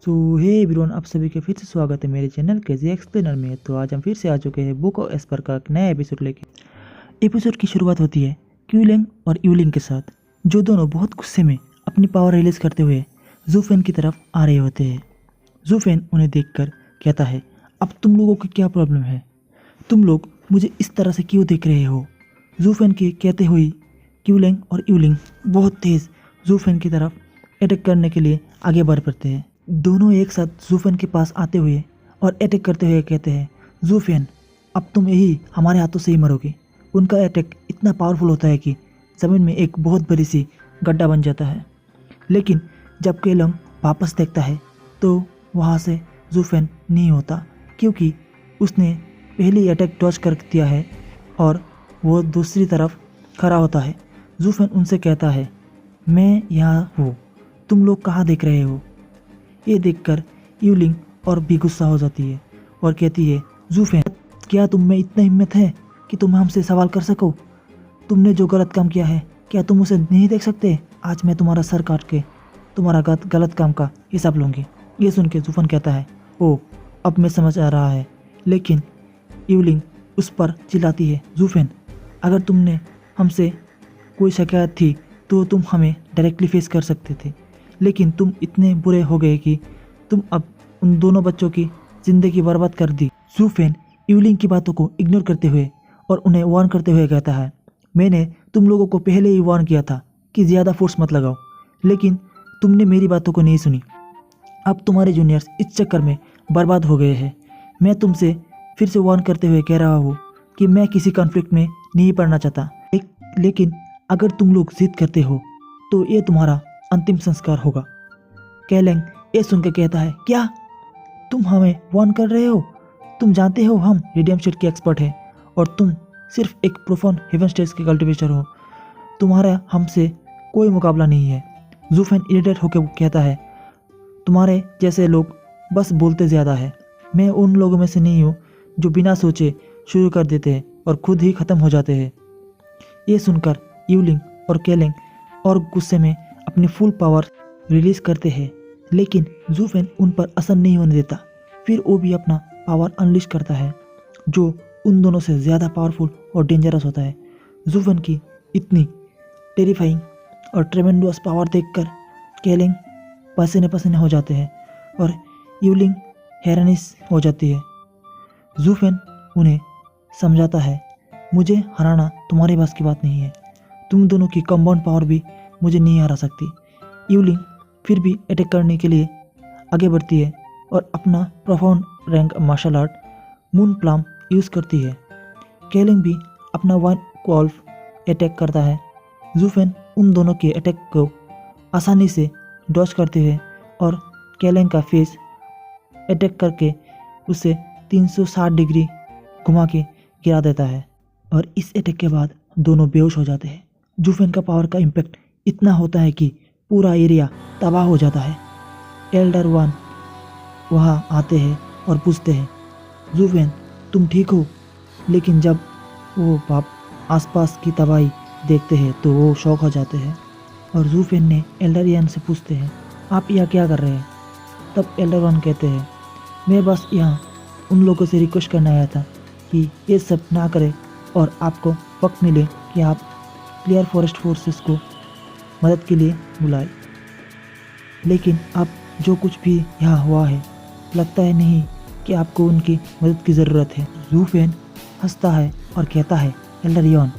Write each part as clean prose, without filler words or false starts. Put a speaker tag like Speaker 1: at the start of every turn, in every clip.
Speaker 1: सो hey everyone, आप सभी का फिर से स्वागत है मेरे चैनल केजी एक्सप्लेनर में। तो आज हम फिर से आ चुके हैं बुक ऑफ एस्पर का एक नया एपिसोड लेके। एपिसोड की शुरुआत होती है क्यूलिंग और यूलिंग के साथ, जो दोनों बहुत गुस्से में अपनी पावर रिलीज करते हुए जूफेन की तरफ आ रहे होते हैं। जूफेन उन्हें देखकर कहता है, अब तुम लोगों को क्या प्रॉब्लम है? तुम लोग मुझे इस तरह से क्यों देख रहे हो? जूफेन के कहते हुए क्यूलिंग और यूलिंग बहुत तेज़ जूफेन की तरफ अटैक करने के लिए आगे बढ़ पड़ते हैं। दोनों एक साथ जूफेन के पास आते हुए और अटैक करते हुए कहते हैं, जूफेन अब तुम यही हमारे हाथों से ही मरोगे। उनका अटैक इतना पावरफुल होता है कि ज़मीन में एक बहुत बड़ी सी गड्ढा बन जाता है। लेकिन जब केलंग वापस देखता है तो वहाँ से जूफेन नहीं होता, क्योंकि उसने पहली अटैक डॉज कर दिया है और वो दूसरी तरफ खड़ा होता है। जूफेन उनसे कहता है, मैं यहाँ हूँ, तुम लोग कहाँ देख रहे हो? ये देखकर यूलिंग और भी गुस्सा हो जाती है और कहती है, जूफेन क्या तुम में इतना हिम्मत है कि तुम हमसे सवाल कर सको? तुमने जो गलत काम किया है क्या तुम उसे नहीं देख सकते? आज मैं तुम्हारा सर काट के तुम्हारा गलत काम का हिसाब लूँगी। ये सुन के जूफेन कहता है, ओह अब मैं समझ आ रहा है। लेकिन यूलिंग उस पर चिल्लाती है, जूफेन अगर तुमने हमसे कोई शिकायत थी तो तुम हमें डायरेक्टली फेस कर सकते थे, लेकिन तुम इतने बुरे हो गए कि तुम अब उन दोनों बच्चों की ज़िंदगी बर्बाद कर दी। जूफेन यूलिंग की बातों को इग्नोर करते हुए और उन्हें वार्न करते हुए कहता है, मैंने तुम लोगों को पहले ही वार्न किया था कि ज़्यादा फोर्स मत लगाओ, लेकिन तुमने मेरी बातों को नहीं सुनी। अब तुम्हारे जूनियर्स इस चक्कर में बर्बाद हो गए हैं। मैं तुमसे फिर से वार्न करते हुए कह रहा हूँ कि मैं किसी कॉन्फ्लिक्ट में नहीं पड़ना चाहता, लेकिन अगर तुम लोग जिद करते हो तो ये तुम्हारा अंतिम संस्कार होगा। केलंग ये सुनकर कहता है, क्या तुम हमें वार्न कर रहे हो? तुम जानते हो हम रेडियम शेड के एक्सपर्ट हैं और तुम सिर्फ एक प्रोफान हेवन स्टेज के कल्टिवेटर हो। तुम्हारा हमसे कोई मुकाबला नहीं है। जूफेन इरिटेट होकर कहता है, तुम्हारे जैसे लोग बस बोलते ज़्यादा है। मैं उन लोगों में से नहीं हूँ जो बिना सोचे शुरू कर देते हैं और खुद ही ख़त्म हो जाते हैं। ये सुनकर यूलिंग और केलंग और गुस्से में अपनी फुल पावर रिलीज करते हैं, लेकिन जूफेन उन पर असर नहीं होने देता। फिर वो भी अपना पावर अनलिश करता है, जो उन दोनों से ज़्यादा पावरफुल और डेंजरस होता है। जूफेन की इतनी टेरिफाइंग और ट्रेमेंडस पावर देखकर केलंग पसीने पसीने हो जाते हैं और यूलिंग हैरानिस हो जाती है। जूफेन उन्हें समझाता है, मुझे हराना तुम्हारे बस की बात नहीं है। तुम दोनों की कंबाउंड पावर भी मुझे नहीं हरा सकती। यूलिंग फिर भी अटैक करने के लिए आगे बढ़ती है और अपना profound rank martial art moon palm use करती है। केलंग भी अपना वन वॉल्फ अटैक करता है। जूफेन उन दोनों के अटैक को आसानी से डॉज करते हुए और केलंग का फेस अटैक करके उसे 360 डिग्री घुमा के गिरा देता है और इस अटैक के बाद दोनों बेहोश हो जाते हैं। जूफेन का पावर का इम्पैक्ट इतना होता है कि पूरा एरिया तबाह हो जाता है। एल्डर वन वहाँ आते हैं और पूछते हैं, जूफेन तुम ठीक हो? लेकिन जब वो आसपास की तबाही देखते हैं तो वो शॉक हो जाते हैं और जूफेन ने एल्डरियन से पूछते हैं, आप यहाँ क्या कर रहे हैं? तब एल्डर वन कहते हैं, मैं बस यहाँ उन लोगों से रिक्वेस्ट करने आया था कि ये सब ना करें और आपको वक्त मिले कि आप क्लियर फॉरेस्ट फोर्सेस को मदद के लिए बुलाए। लेकिन अब जो कुछ भी यहाँ हुआ है, लगता है नहीं कि आपको उनकी मदद की ज़रूरत है। जूफेन हंसता है और कहता है, एल्डरियन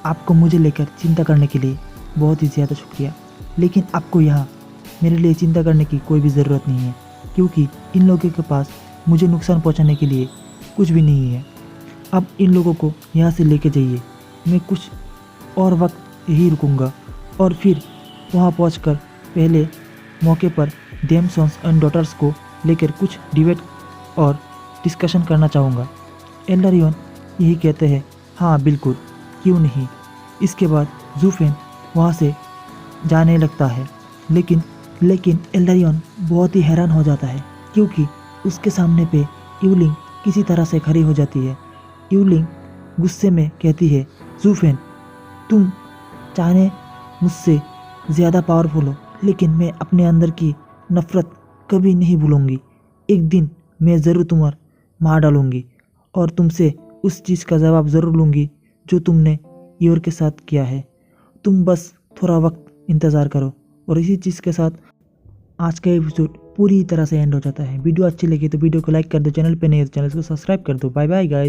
Speaker 1: आपको मुझे लेकर चिंता करने के लिए बहुत ही ज़्यादा शुक्रिया, लेकिन आपको यहाँ मेरे लिए चिंता करने की कोई भी ज़रूरत नहीं है, क्योंकि इन लोगों के पास मुझे नुकसान पहुँचाने के लिए कुछ भी नहीं है। अब इन लोगों को यहाँ से लेके जाइए। मैं कुछ और वक्त यही रुकूंगा और फिर वहाँ पहुंचकर पहले मौके per them sons and daughters को लेकर कुछ डिबेट और डिस्कशन करना चाहूँगा। एल्डरियन यही कहते हैं, हाँ बिल्कुल, क्यों नहीं। इसके बाद जूफेन वहाँ से जाने लगता है, लेकिन एल्डरियन बहुत ही हैरान हो जाता है, क्योंकि उसके सामने पे यूलिंग किसी तरह से खड़ी हो जाती है। यूलिंग गुस्से में कहती है, जूफेन तुम चाहे मुझसे ज़्यादा पावरफुल हो, लेकिन मैं अपने अंदर की नफ़रत कभी नहीं भूलूंगी। एक दिन मैं ज़रूर तुम्हार मार डालूंगी और तुमसे उस चीज़ का जवाब ज़रूर लूँगी जो तुमने ईयोर के साथ किया है। तुम बस थोड़ा वक्त इंतज़ार करो। और इसी चीज़ के साथ आज का एपिसोड पूरी तरह से एंड हो जाता है। वीडियो अच्छी लगी तो वीडियो को लाइक कर दो, चैनल पे नहीं है तो चैनल को सब्सक्राइब कर दो। Bye bye guys.